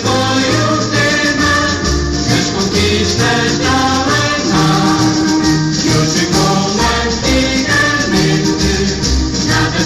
foi o tema das conquistas da Alemanha. E hoje, como antigamente, nada.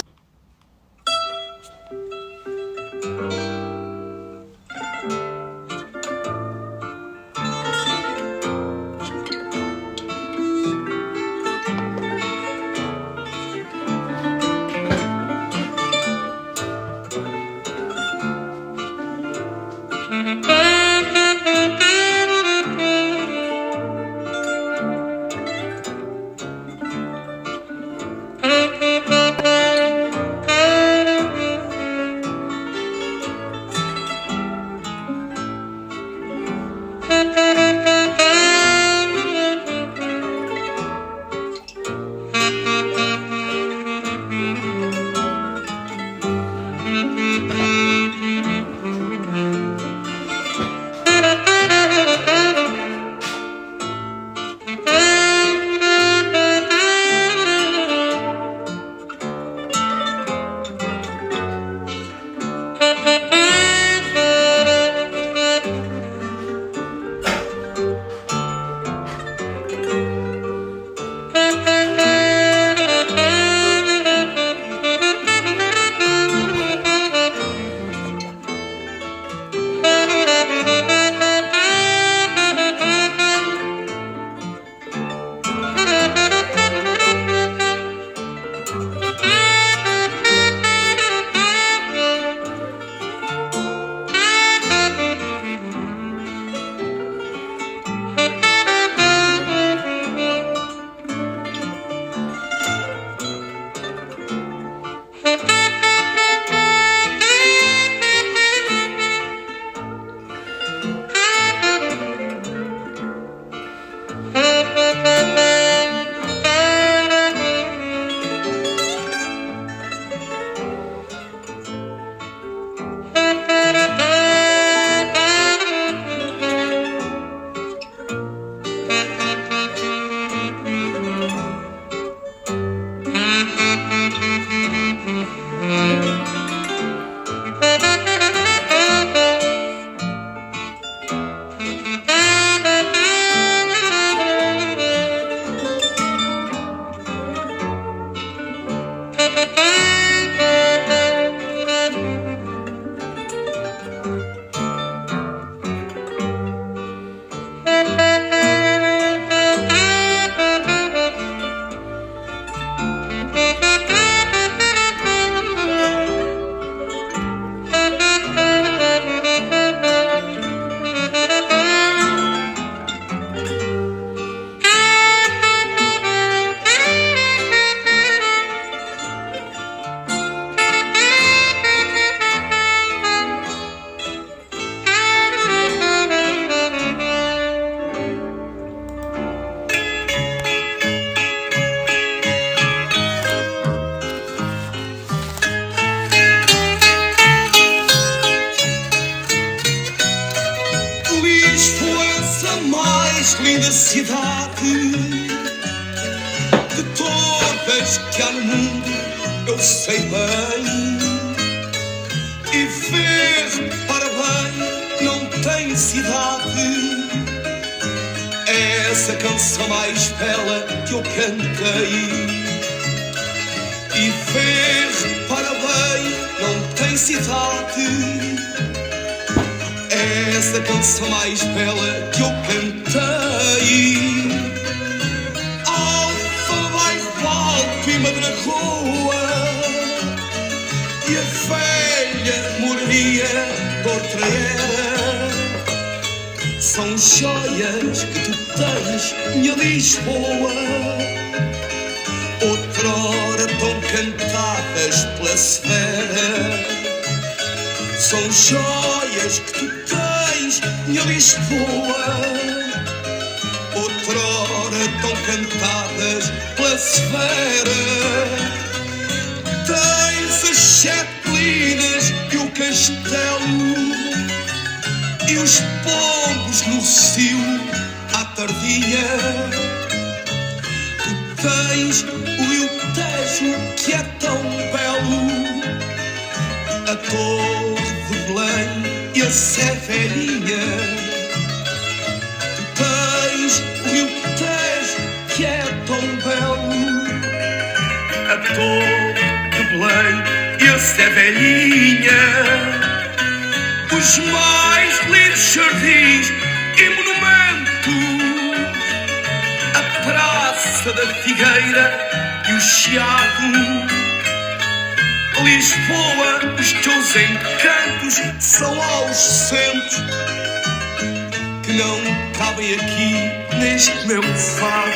Linda cidade de todas que há no mundo, eu sei bem. E fez para bem, não tem cidade. É essa canção mais bela que eu cantei. E fez para bem, não tem cidade. É essa canção mais bela que eu cantei. Alfa, baixo, alto e madragoa, e a velha moraria de outra era. São joias que tu tens, minha Lisboa, outrora tão cantadas pela Severa. São joias que tu tens, minha Lisboa, outrora tão cantadas pela Severa. Tens as 7 colinas e o castelo, e os pombos no cio à tardinha. Tu tens o Rio Tejo que é tão belo, a Torre de Belém e a a Sevelinha. Tu tens o Rio Tejo, que é tão belo, a Torre de Belém e a Sevelinha, os mais lindos jardins e monumentos, a Praça da Figueira e o Chiado. Lisboa, os teus encantos são ausentes, que não cabem aqui neste meu fado.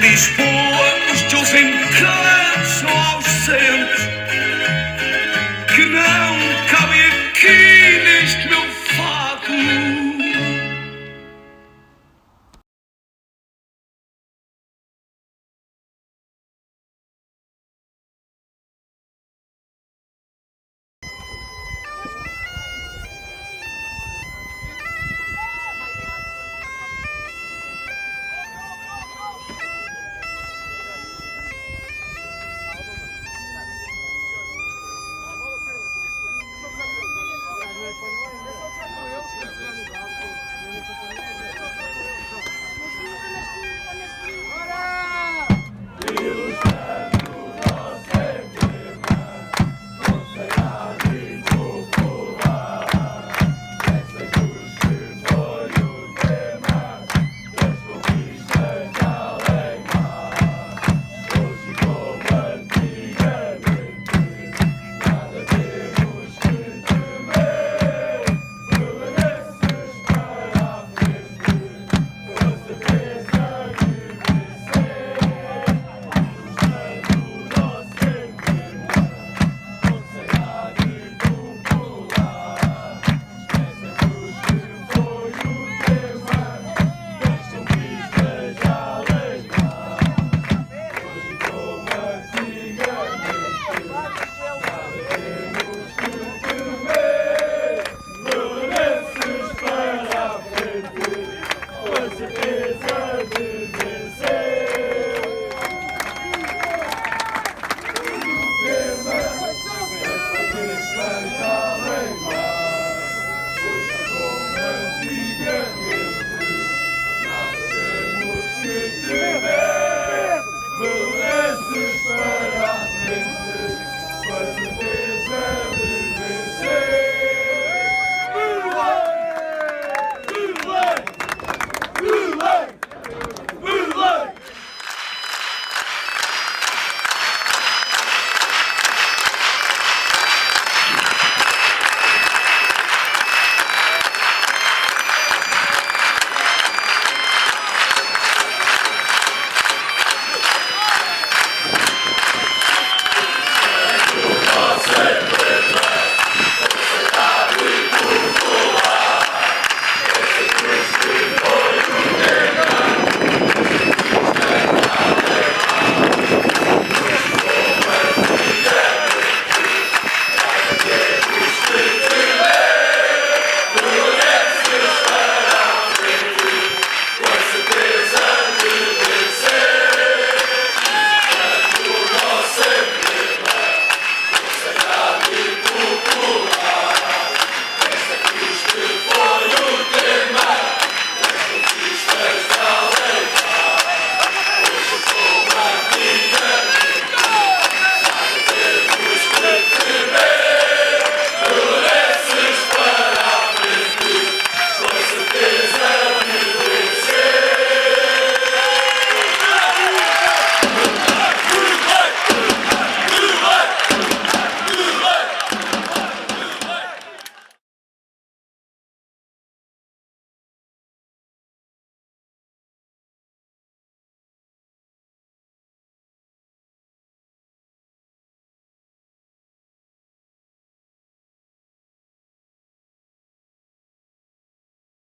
Lisboa, os teus encantos são ausentes, que não cabem aqui